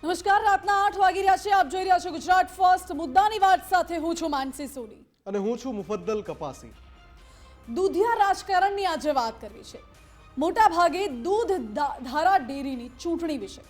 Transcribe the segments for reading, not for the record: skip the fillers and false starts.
નમસ્કાર, રાતના 8 વાગી રહ્યા છે. આપ જોઈ રહ્યા છો ગુજરાત ફર્સ્ટ. મુદ્દાની વાત સાથે હું છું માનસી સોની અને હું છું મુફદ્દલ કપાસી. દૂધિયા રાજકારણની આજે વાત કરવી છે. મોટા ભાગે દૂધ ધારા ડેરીની ચૂંટણી વિશે.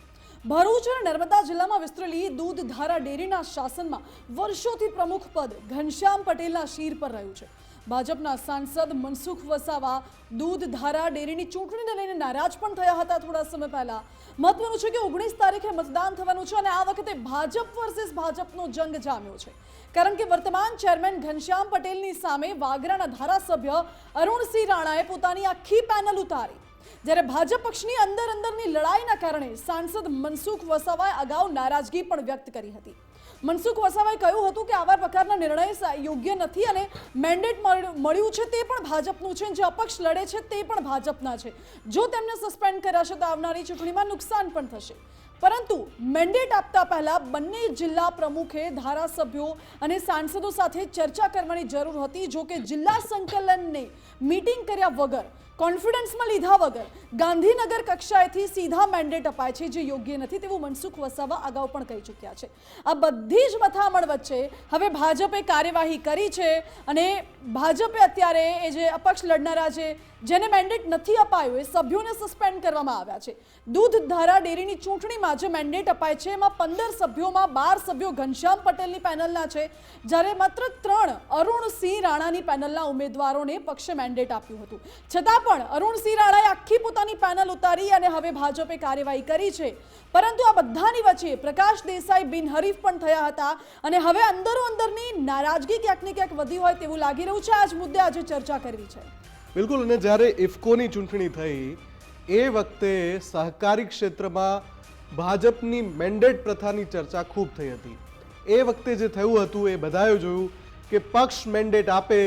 ભરૂચ અને નર્મદા જિલ્લામાં વિસ્તરેલી દૂધ ધારા ડેરીના શાસનમાં વર્ષોથી પ્રમુખ પદ ઘનશ્યામ પટેલના શિર પર રહ્યું છે. ભાજપના સાંસદ મનસુખ વસાવા દૂધ ધારા ડેરીની ચૂંટણીને લઈને નારાજ પણ થયા હતા થોડા સમય પહેલા. મહત્વનું છે કે 19 તારીખે મતદાન થવાનું છે અને આ વખતે ભાજપ વર્સિસ ભાજપનો જંગ જામ્યો છે. કારણ કે વર્તમાન ચેરમેન ઘનશ્યામ પટેલની સામે વાગરાના ધારાસભ્ય અરુણસિંહ રાણાએ પોતાની આખી પેનલ ઉતારી. જ્યારે ભાજપ પક્ષની અંદરની લડાઈના કારણે સાંસદ મનસુખ વસાવાએ અગાઉ નારાજગી પણ વ્યક્ત કરી હતી. મનસુખ વસાવાએ કહ્યું હતું કે આવા પ્રકારના નિર્ણય યોગ્ય નથી અને મેન્ડેટ મળ્યું છે તે પણ ભાજપનું છે, જે અપક્ષ લડે છે તે પણ ભાજપના છે. જો તેમને સસ્પેન્ડ કરાશે તો આવનારી ચૂંટણીમાં નુકસાન પણ થશે. પરંતુ મેન્ડેટ આપતા પહેલા બંને જિલ્લા પ્રમુખે ધારાસભ્યો અને સાંસદો સાથે ચર્ચા કરવાની જરૂર હતી. જો કે જિલ્લા સંકલનને મીટિંગ કર્યા વગર, કોન્ફિડન્સમાં લીધા વગર ગાંધીનગર કક્ષાએથી સીધા મેન્ડેટ અપાય છે, જે યોગ્ય નથી તેવું મનસુખ વસાવા અગાઉ પણ કહી ચૂક્યા છે. આ બધી જ મથામણ વચ્ચે હવે ભાજપે કાર્યવાહી કરી છે અને ભાજપે અત્યારે એ જે અપક્ષ લડનારા છે જેને મેન્ડેટ નથી અપાયું એ સભ્યોને સસ્પેન્ડ કરવામાં આવ્યા છે. દૂધ ધારા ડેરીની ચૂંટણીમાં જે મેન્ડેટ અપાય છે એમાં 15 સભ્યોમાં 12 સભ્યો ઘનશ્યામ પટેલની પેનલના છે, જ્યારે માત્ર 3 અરુણસિંહ રાણાની પેનલના ઉમેદવારોને પક્ષે મેન્ડેટ આપ્યું હતું. છતાં પણ અરુણસિંહ રાણાએ આખી પોતાની પેનલ ઉતારી અને હવે ભાજપે કાર્યવાહી કરી છે. પરંતુ આ બધાની વચ્ચે પ્રકાશ દેસાઈ બિનહરીફ પણ થયા હતા અને હવે અંદરની નારાજગી ક્યાંક ને ક્યાંક વધી હોય તેવું લાગી રહ્યું છે. આ જ મુદ્દે આજે ચર્ચા કરવી છે. બિલકુલ. અને જ્યારે ઇફકોની ચૂંટણી થઈ એ વખતે સહકારી ક્ષેત્રમાં ભાજપની મેન્ડેટ પ્રથાની ચર્ચા ખૂબ થઈ હતી. એ વખતે જે થયું હતું એ બધાએ જોયું કે પક્ષ મેન્ડેટ આપે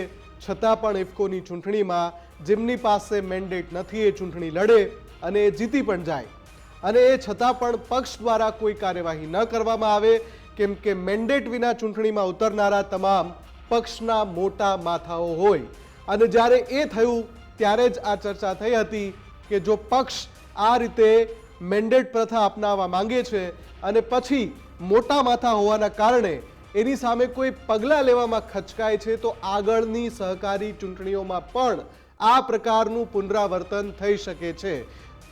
છતાં પણ ઇફકોની ચૂંટણીમાં જેમની પાસે મેન્ડેટ નથી એ ચૂંટણી લડે અને એ જીતી પણ જાય. અને એ છતાં પણ પક્ષ દ્વારા કોઈ કાર્યવાહી ન કરવામાં આવે, કેમ કે મેન્ડેટ વિના ચૂંટણીમાં ઉતરનારા તમામ પક્ષના મોટા માથાઓ હોય. અને જ્યારે એ થયું ત્યારે જ આ ચર્ચા થઈ હતી કે જો પક્ષ આ રીતે મેન્ડેટ પ્રથા અપનાવવા માંગે છે અને પછી મોટા માથા હોવાના કારણે એની સામે કોઈ પગલાં લેવામાં ખચકાય છે તો આગળની સહકારી ચૂંટણીઓમાં પણ આ પ્રકારનું પુનરાવર્તન થઈ શકે છે.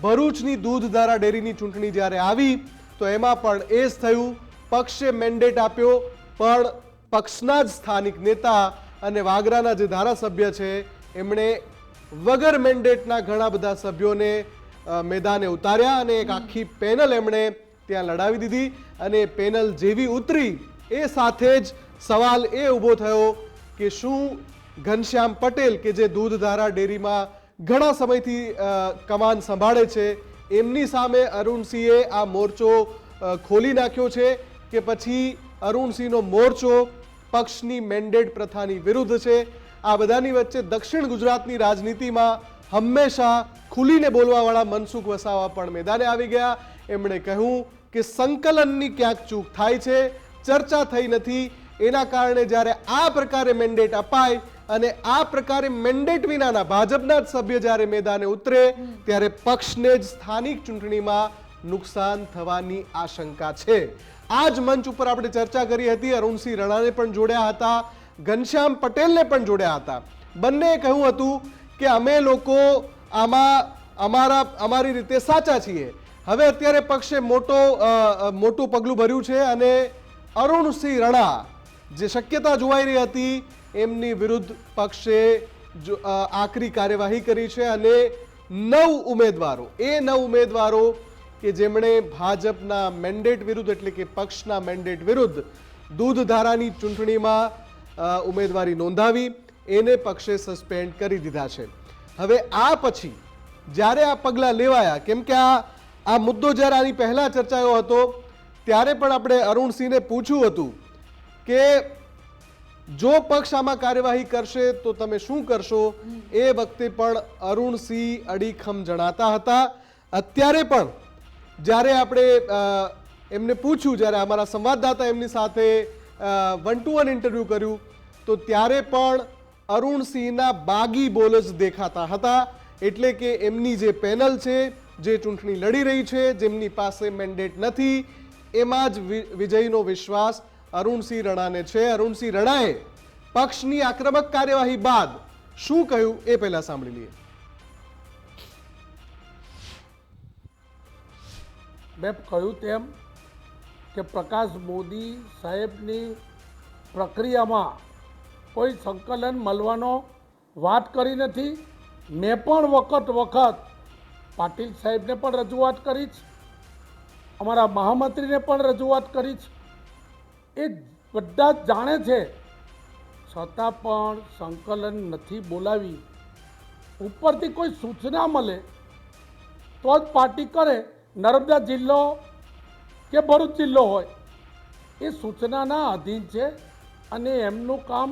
ભરૂચની દૂધ ધારા ડેરીની ચૂંટણી જ્યારે આવી તો એમાં પણ એ જ થયું. પક્ષે મેન્ડેટ આપ્યો પણ પક્ષના જ સ્થાનિક નેતા અને વાગરાના જે ધારાસભ્ય છે એમણે વગર મેન્ડેટના ઘણા બધા સભ્યોને મેદાને ઉતાર્યા અને એક આખી પેનલ એમણે ત્યાં લડાવી દીધી. અને પેનલ જેવી ઉતરી એ સાથે જ સવાલ એ ઊભો થયો કે શું ઘનશ્યામ પટેલ કે જે દૂધ ધારા ડેરીમાં ઘણા સમયથી કમાન સંભાળે છે એમની સામે અરુણસિંહે આ મોરચો ખોલી નાખ્યો છે કે પછી અરુણસિંહનો મોરચો પક્ષની મેન્ડેટ પ્રથાની વિરુદ્ધ છે. આ બધાની વચ્ચે દક્ષિણ ગુજરાતની રાજનીતિમાં હંમેશા ખુલીને બોલવાવાળા મનસુખ વસાવા પણ મેદાને આવી ગયા. એમણે કહ્યું કે સંકલનની ક્યાંક ચૂક થાય છે, ચર્ચા થઈ નથી. એના કારણે જ્યારે આ પ્રકારે મેન્ડેટ અપાય અને આ પ્રકારે મેન્ડેટ વિનાના ભાજપના જ સભ્ય જ્યારે મેદાને ઉતરે ત્યારે પક્ષને જ સ્થાનિક ચૂંટણીમાં નુકસાન થવાની આશંકા છે. આ જ મંચ ઉપર આપણે ચર્ચા કરી હતી. અરુણસિંહ રાણાને પણ જોડ્યા હતા, ઘનશ્યામ પટેલને પણ જોડ્યા હતા. બંનેએ કહ્યું હતું કે અમે લોકો આમાં અમારી રીતે સાચા છીએ. હવે અત્યારે પક્ષે મોટું પગલું ભર્યું છે અને અરુણસિંહ રાણા જે શક્યતા જોવાઈ રહી હતી એમની વિરુદ્ધ પક્ષે આકરી કાર્યવાહી કરી છે અને 9 ઉમેદવારો કે જેમણે ભાજપના મેન્ડેટ વિરુદ્ધ એટલે કે પક્ષના મેન્ડેટ વિરુદ્ધ દૂધ ધારાની ચૂંટણીમાં ઉમેદવારી નોંધાવી એને પક્ષે સસ્પેન્ડ કરી દીધા છે. હવે આ પછી જ્યારે આ પગલાં લેવાયા, કેમ કે આ મુદ્દો જ્યારે આની પહેલા ચર્ચાયો હતો ત્યારે પણ આપણે અરુણસિંહને પૂછ્યું હતું કે જો પક્ષ આમાં કાર્યવાહી કરશે તો તમે શું કરશો. એ વખતે પણ અરુણસિંહ અડીખમ જણાતા હતા. અત્યારે પણ જ્યારે આપણે એમને પૂછ્યું, જ્યારે અમારા સંવાદદાતા એમની સાથે 1-to-1 ઇન્ટરવ્યૂ કર્યું તો ત્યારે પણ અરુણસિંહના બાગી બોલ જ દેખાતા હતા. એટલે કે એમની જે પેનલ છે, જે ચૂંટણી લડી રહી છે, જેમની પાસે મેન્ડેટ નથી, એમાં જ વિજયનો વિશ્વાસ અરુણસિંહ રણાને છે. અરુણસિંહ રણાએ પક્ષની આક્રમક કાર્યવાહી બાદ શું કહ્યું એ પહેલા સાંભળી લઈએ. મેં કહ્યું તેમ કે પ્રકાશ મોદી સાહેબની પ્રક્રિયામાં કોઈ સંકલન મળવાનો વાત કરી નથી. મેં પણ વખત પાટીલ સાહેબને પણ રજૂઆત કરી છે, અમારા મહામંત્રીને પણ રજૂઆત કરી છે. એ બધા જ જાણે છે, છતાં પણ સંકલન નથી બોલાવી. ઉપરથી કોઈ સૂચના મળે તો જ પાર્ટી કરે. નર્મદા જિલ્લો કે ભરૂચ જિલ્લો હોય એ સૂચનાના અધીન છે અને એમનું કામ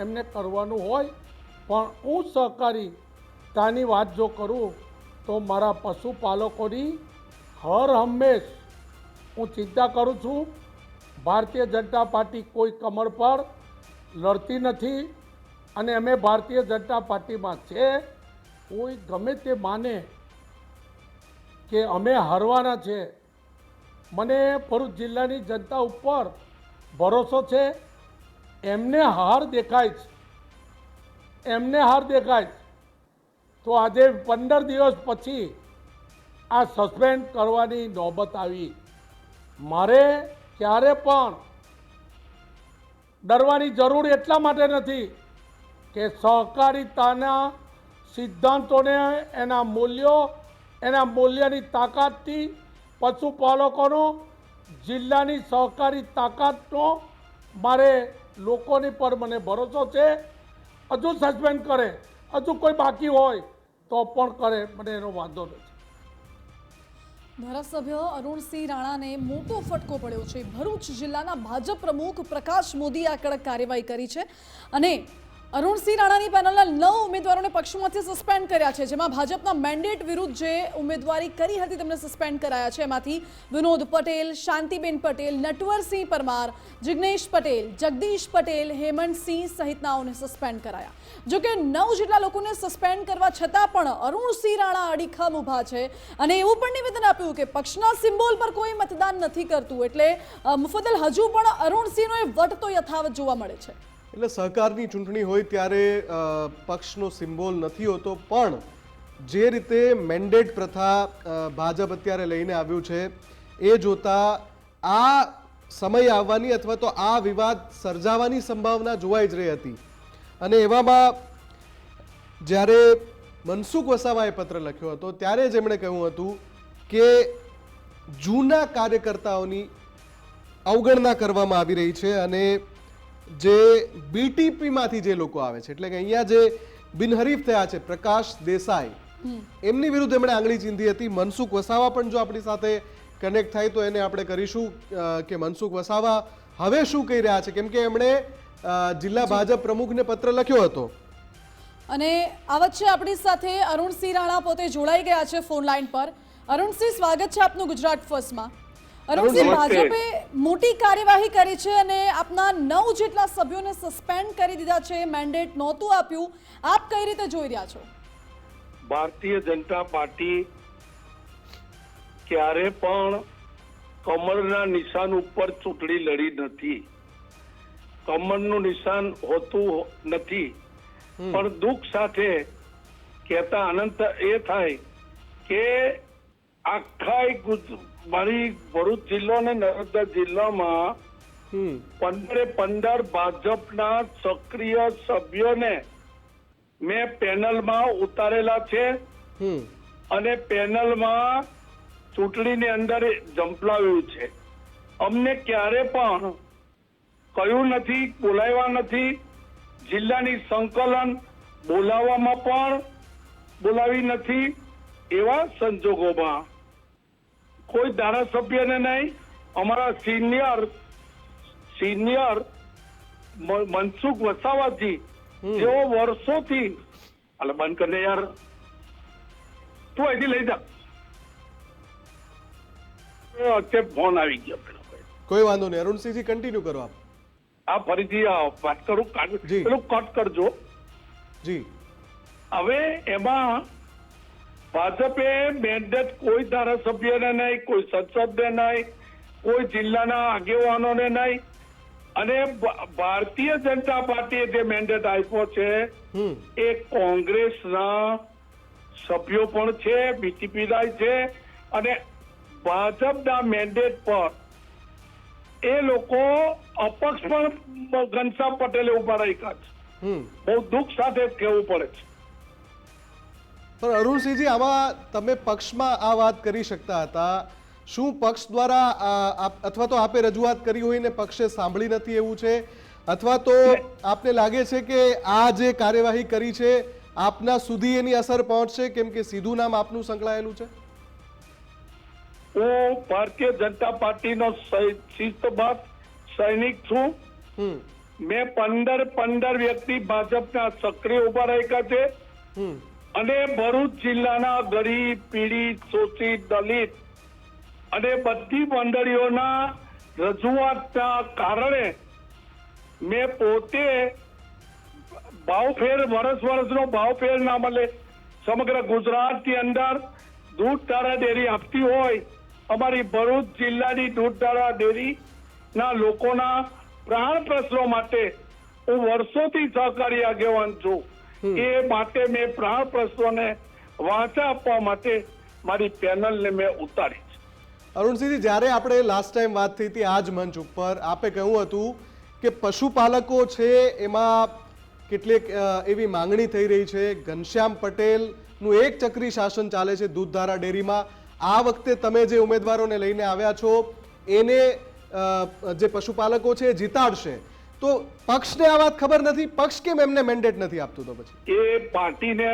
એમને કરવાનું હોય. પણ હું સહકારિતાની વાત જો કરું તો મારા પશુપાલકોની હર હંમેશ હું ચિંતા કરું છું. ભારતીય જનતા પાર્ટી કોઈ કમળ પર લડતી નથી અને અમે ભારતીય જનતા પાર્ટીમાં છે. કોઈ ગમે તે માને કે અમે હારવાના છે, મને ભરૂચ જિલ્લાની જનતા ઉપર ભરોસો છે. એમને હાર દેખાય છે, તો આજે 15 દિવસ પછી આ સસ્પેન્ડ કરવાની નોબત આવી. મારે ક્યારે પણ ડરવાની જરૂર એટલા માટે નથી કે સહકારિતાના સિદ્ધાંતોને, એના મૂલ્યની તાકાતથી પશુપાલકોનો, જિલ્લાની સહકારી તાકાતનો મારે લોકોની પર મને ભરોસો છે. હજુ સસ્પેન્ડ કરે, હજુ કોઈ બાકી હોય તો પણ કરે, મને એનો વાંધો નથી. ધારાસભ્ય અરુણસિંહ રાણાને મોટો ફટકો પડ્યો છે. ભરૂચ જિલ્લાના ભાજપ પ્રમુખ પ્રકાશ મોદીએ આ કડક કાર્યવાહી કરી છે અને અરુણસિંહ રાણાની પેનલના 9 ઉમેદવારોને પક્ષમાંથી સસ્પેન્ડ કર્યા છે, જેમાં ભાજપના મેન્ડેટ વિરુદ્ધ જે ઉમેદવારી કરી હતી તેમને સસ્પેન્ડ કરાયા છે. એમાંથી વિનોદ પટેલ, શાંતિબેન પટેલ, નટવરસિંહ પરમાર, જિગ્નેશ પટેલ, જગદીશ પટેલ, હેમંતસિંહ સહિતનાઓને સસ્પેન્ડ કરાયા. જોકે 9 જેટલા લોકોને સસ્પેન્ડ કરવા છતાં પણ અરુણસિંહ રાણા અડીખમ ઊભા છે અને એવું પણ નિવેદન આપ્યું કે પક્ષના સિમ્બોલ પર કોઈ મતદાન નથી કરતું. એટલે મુફદ્દલ હજુ પણ અરુણસિંહનો એ વટ તો યથાવત જોવા મળે છે. એટલે સહકારની ચૂંટણી હોય ત્યારે પક્ષનો સિમ્બોલ નથી હોતો, પણ જે રીતે મેન્ડેટ પ્રથા ભાજપ અત્યારે લઈને આવ્યું છે એ જોતા આ સમય આવવાની અથવા તો આ વિવાદ સર્જાવાની સંભાવના જોવાઈ જ રહી હતી. અને એવામાં જ્યારે મનસુખ વસાવાએ પત્ર લખ્યો હતો ત્યારે જ એમણે કહ્યું હતું કે જૂના કાર્યકર્તાઓની અવગણના કરવામાં આવી રહી છે અને જે બીટીપીમાંથી જે લોકો આવે છે, એટલે કે અહીંયા જે બિનહરીફ થયા છે પ્રકાશ દેસાઈ, એમની વિરુદ્ધ એમણે આંગળી ચીંધી હતી. મનસુખ વસાવા પણ જો આપણી સાથે કનેક્ટ થાય તો એને આપણે કરીશું કે મનસુખ વસાવા હવે શું કહી રહ્યા છે, કેમ કે એમણે જિલ્લા ભાજપ પ્રમુખને પત્ર લખ્યો હતો. અને આ વચ્ચે આપણી સાથે અરુણસિંહ રાણા પોતે જોડાઈ ગયા છે ફોન લાઈન પર. અરુણસિંહ, સ્વાગત છે આપનું ગુજરાત ફર્સ્ટમાં. અરુણસિંહ, ભાજપે મોટી કાર્યવાહી કરી છે અને આપના 9 જેટલા સભ્યોને સસ્પેન્ડ કરી દીધા છે, મેન્ડેટ નહોતું આપ્યું. આપ કઈ રીતે જોઈ રહ્યા છો? ભારતીય જનતા પાર્ટી ક્યારે પણ કમળના નિશાન ઉપર ચૂંટણી લડી નથી. કમળનું નિશાન હોતું નથી, પણ દુઃખ સાથે કહેતા આનંદ એ થાય કે આખા મારી ભરૂચ જિલ્લો અને નર્મદા જિલ્લામાં 15 ભાજપના સક્રિય સભ્યોને મેં પેનલમાં ઉતારેલા છે અને પેનલમાં ચૂંટણીની અંદર ઝંપલાવ્યું છે. અમને ક્યારે પણ કયું નથી, બોલાવ્યા નથી. જિલ્લાની સંકલન બોલાવવામાં પણ બોલાવી નથી. એવા સંજોગોમાં કોઈ ધારાસભ્યને નહીં, અમારા સિનિયર મનસુખ વસાવાજી જેઓ વર્ષોથી બંધ કરીને યાર તું અહીંથી લઈ જા, અત્યારે ફોન આવી ગયો. કોઈ વાંધો નહીં, અરુણસિંહજી કન્ટિન્યુ કરો આપ. આ ફરીથી વાત કરું, પેલું કટ કરજો જી. હવે એમાં ભાજપે મેન્ડેટ કોઈ ધારાસભ્યને નહીં, કોઈ સંસદને નહીં, કોઈ જિલ્લાના આગેવાનોને નહીં, અને ભારતીય જનતા પાર્ટીએ જે મેન્ડેટ આપ્યો છે એ કોંગ્રેસના સભ્યો પણ છે, બીટીપીના છે, અને ભાજપના મેન્ડેટ પર એ લોકો અપક્ષ પણ ઘનશ્યામ પટેલે ઉભા રાખ્યા છે. બહુ દુઃખ સાથે કહેવું પડે છે. પણ અરુણસિંહજી, આમાં તમે પક્ષમાં આ વાત કરી શકતા હતા, શું પક્ષ દ્વારા અથવા તો આપે રજૂઆત કરી હોય ને પક્ષે સાંભળી નથી એવું છે, અથવા તો આપને લાગે છે કે આ જે કાર્યવાહી કરી છે આપના સુધી એની અસર પહોંચશે, કેમ કે સીધું નામ આપનું સંકળાયેલું છે? હું ભારતીય જનતા પાર્ટીનો શિસ્તબદ્ધ સૈનિક છું. મેં 15 વ્યક્તિ ભાજપના સક્રિય ઉભા રાખ્યા છે, અને ભરૂચ જિલ્લાના ગરીબ, પીડિત, શોષિત, દલિત અને બધી મંડળીઓના રજૂઆતના કારણે મેં પોતે ભાવફેર વર્ષનો ભાવફેર ના મળે, સમગ્ર ગુજરાતની અંદર દૂધધારા ડેરી આપતી હોય, અમારી ભરૂચ જિલ્લાની દૂધધારા ડેરીના લોકોના પ્રાણ પ્રશ્નો માટે હું વર્ષોથી સહકારી આગેવાન છું. એ માટે મેં પ્રાણ પ્રશ્નોને વાચા આપવા માટે મારી પેનલને મેં ઉતારી છે. અરુણસિંહજી, જ્યારે આપણે લાસ્ટ ટાઈમ વાત થઈ હતી આ જ મંચ ઉપર, આપે કહ્યું હતું કે પશુપાલકો છે એમાં કેટલીક એવી માંગણી થઈ રહી છે, ઘનશ્યામ પટેલનું એક ચક્રી શાસન ચાલે છે દૂધધારા ડેરીમાં. આ વખતે તમે જે ઉમેદવારોને લઈને આવ્યા છો એને જે પશુપાલકો છે એ જીતાડશે, તો પક્ષને આ વાત ખબર નથી? પક્ષ કેમ એમને મેન્ડેટ નથી આપતું? તો પછી એ પાર્ટીને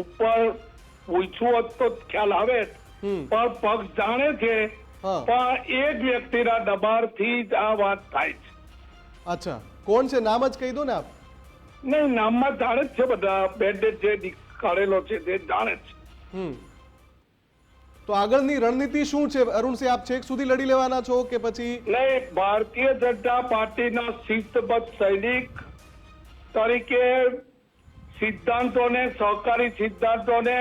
ઉપર પૂછવું હોત તો ખ્યાલ આવે, પણ પક્ષ જાણે છે, પણ એક વ્યક્તિના દબાણથી જ આ વાત થાય છે. અચ્છા, કોણ છે? નામ જ કહી દો ને આપ. નહીં, નામમાં જાણે જ છે બધા, મેન્ડેટ જે કાઢેલો છે તે જાણે છે. તો આગળની રણનીતિ શું છે અરુણસિંહ? આપ છેક સુધી લડી લેવાના છો કે પછી? નહીં, ભારતીય જનતા પાર્ટીના શિસ્તબદ્ધ સૈનિક તરીકે સિદ્ધાંતોને, સહકારી સિદ્ધાંતોને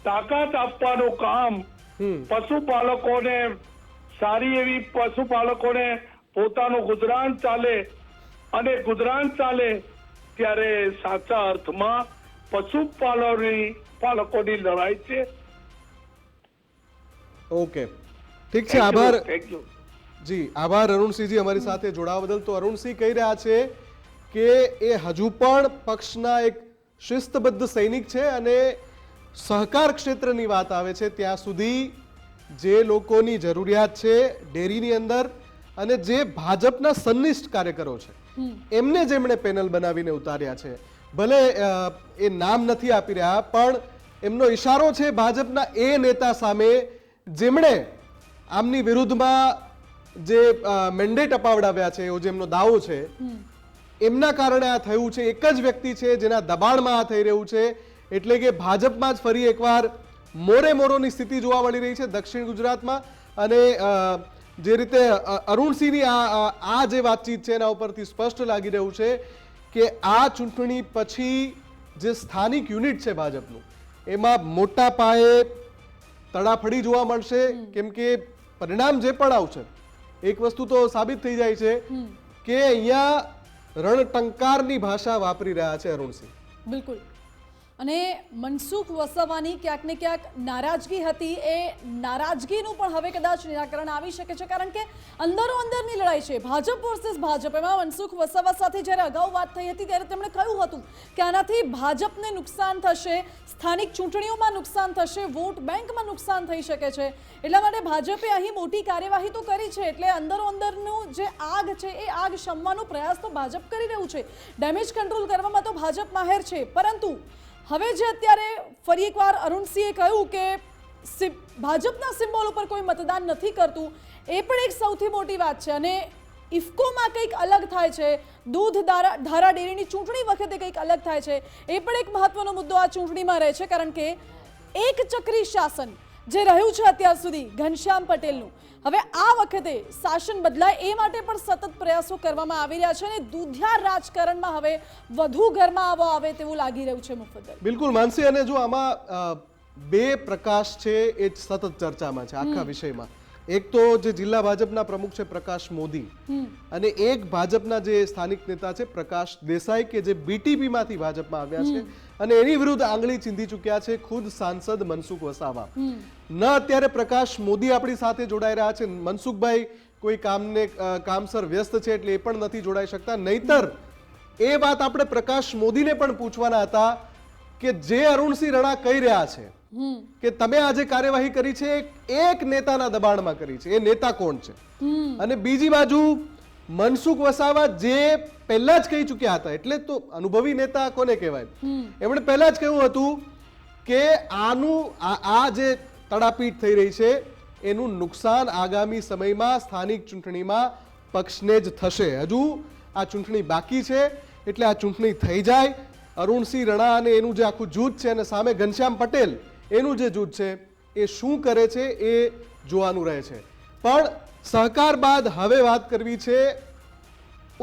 તાકાત આપવાનું કામ, પશુપાલકોને સારી એવી પશુપાલકોને પોતાનું ગુજરાન ચાલે, અને ગુજરાન ચાલે ત્યારે સાચા અર્થમાં પશુપાલકોની લડાઈ છે. ઓકે, ઠીક છે, આભાર. થેન્ક યુ જી, આભાર અરુણસિંહજી અમારી સાથે જોડાવા બદલ. તો અરુણસિંહ કહી રહ્યા છે કે એ હજુ પણ પક્ષના એક શિસ્તબદ્ધ સૈનિક છે, અને સહકાર ક્ષેત્રની વાત આવે છે ત્યાં સુધી જે લોકોની જરૂરિયાત છે ડેરીની અંદર, અને જે ભાજપના સન્નિષ્ઠ કાર્યકરો છે એમને જેમણે પેનલ બનાવીને ઉતાર્યા છે, ભલે એ નામ નથી આપી રહ્યા, પણ એમનો ઈશારો છે ભાજપના એ નેતા સામે જેમણે આમની વિરુદ્ધમાં જે મેન્ડેટ અપાવડાવ્યા છે એવો જેમનો દાવો છે, એમના કારણે આ થયું છે. એક જ વ્યક્તિ છે જેના દબાણમાં આ થઈ રહ્યું છે, એટલે કે ભાજપમાં જ ફરી એકવાર મોરોની સ્થિતિ જોવા મળી રહી છે દક્ષિણ ગુજરાતમાં. અને જે રીતે અરુણસિંહની આ જે વાતચીત છે એના ઉપરથી સ્પષ્ટ લાગી રહ્યું છે કે આ ચૂંટણી પછી જે સ્થાનિક યુનિટ છે ભાજપનું, એમાં મોટા પાયે તડાફડી જોવા મળશે, કેમ કે પરિણામ જે પણ આવશે એક વસ્તુ તો સાબિત થઈ જાય છે કે અહીંયા રણટંકારની ભાષા વાપરી રહ્યા છે અરુણસિંહ. બિલકુલ. અને મનસુખ વસાવાની ક્યાંક ને ક્યાંક નારાજગી હતી, એ નારાજગીનું પણ હવે કદાચ નિરાકરણ આવી શકે છે, કારણ કે અંદરો અંદરની લડાઈ છે ભાજપ વર્સિસ ભાજપ. એમાં મનસુખ વસાવા સાથે જ્યારે અગાઉ વાત થઈ હતી ત્યારે તેમણે કહ્યું હતું કે આનાથી ભાજપને નુકસાન થશે, સ્થાનિક ચૂંટણીઓમાં નુકસાન થશે, વોટ બેંકમાં નુકસાન થઈ શકે છે. એટલા માટે ભાજપે અહીં મોટી કાર્યવાહી તો કરી છે, એટલે અંદરો અંદરનું જે આગ છે એ આગ શમવાનો પ્રયાસ તો ભાજપ કરી રહ્યું છે. ડેમેજ કંટ્રોલ કરવામાં તો ભાજપ માહેર છે, પરંતુ હવે જે અત્યારે ફરી એકવાર અરુણસિંહે કહ્યું કે ભાજપના સિમ્બોલ ઉપર કોઈ મતદાન નથી કરતું, એ પણ એક સૌથી મોટી વાત છે. અને ઇફકોમાં કંઈક અલગ થાય છે, દૂધધારા ડેરીની ચૂંટણી વખતે કંઈક અલગ થાય છે, એ પણ એક મહત્વનો મુદ્દો આ ચૂંટણીમાં રહે છે, કારણ કે એક ચક્રી શાસન જે રહ્યું છે અત્યાર સુધી ઘનશ્યામ પટેલનું, હવે આ વખતે શાસન બદલાય એ માટે પણ સતત પ્રયાસો કરવામાં આવી રહ્યા છે, અને દૂધિયા રાજકારણમાં હવે વધુ ગરમાવો આવે તેવું લાગી રહ્યું છે. મુફદ્દલ. બિલકુલ માનસી, અને જો આમાં બે પ્રકાશ છે એ સતત ચર્ચામાં છે આખા વિષયમાં. એક તો જે જિલ્લા ભાજપના પ્રમુખ છે પ્રકાશ મોદી અને એક ભાજપના જે સ્થાનિક નેતા છે પ્રકાશ દેસાઈ કે જે બીટીપી માંથી ભાજપમાં આવ્યા છે અને એની વિરુદ્ધ આંગળી ચીંધી ચૂક્યા છે ખુદ સાંસદ મનસુખ વસાવા. ન અત્યારે પ્રકાશ મોદી આપણી સાથે જોડાઈ રહ્યા છે, મનસુખભાઈ કોઈ કામસર વ્યસ્ત છે એટલે એ પણ નથી જોડાઈ શકતા. નહીતર એ વાત આપણે પ્રકાશ મોદીને પણ પૂછવાના હતા કે જે અરુણસિંહ રણા કહી રહ્યા છે કે તમે આજે કાર્યવાહી કરી છે એક નેતાના દબાણમાં કરી છે, એ નેતા કોણ છે? અને બીજી બાજુ મનસુખ વસાવા જે પહેલા જ કહી ચૂક્યા હતા, એટલે તો અનુભવી નેતા કોને કહેવાય, એમણે પહેલા જ કહ્યું હતું કે આ જે તડાપીટ થઈ રહી છે એનું નુકસાન આગામી સમયમાં સ્થાનિક ચૂંટણીમાં પક્ષને જ થશે. હજુ આ ચૂંટણી બાકી છે એટલે આ ચૂંટણી થઈ જાય, અરુણસિંહ રણા અને એનું જે આખું જૂથ છે અને સામે ઘનશ્યામ પટેલ એનું જે જૂથ છે એ શું કરે છે એ જોવાનું રહે છે. પણ સહકાર બાદ હવે વાત કરવી છે